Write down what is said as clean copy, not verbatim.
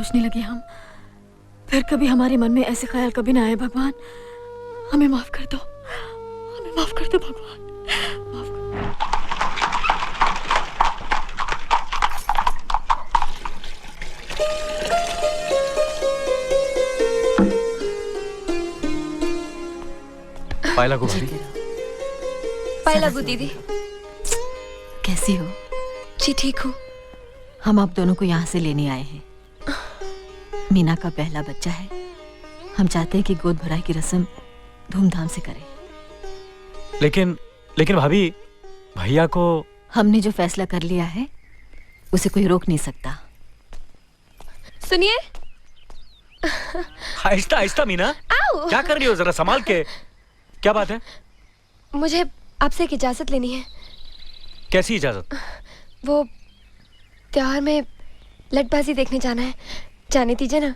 पूछने लगे हम, फिर कभी हमारे मन में ऐसे ख्याल कभी ना आए। भगवान हमें माफ कर दो, हमें माफ कर दो भगवान, माफ कर। पायला को भाभी। पायला को दीदी, कैसी हो? जी ठीक हूँ। हम आप दोनों को यहाँ से लेने आए हैं। मीना का पहला बच्चा है। हम चाहते हैं कि गोद भराई की रस्म धूमधाम से करें। लेकिन भाभी, भैया को हमने जो फैसला कर लिया है उसे कोई रोक नहीं सकता। सुनिए। आहिस्ता आहिस्ता मीना, क्या कर रही हो? जरा संभाल के। क्या बात है? मुझे आपसे एक इजाजत लेनी है। कैसी इजाजत? वो त्योहार में लटबाजी देखने जाना है, जाने दीजिए ना।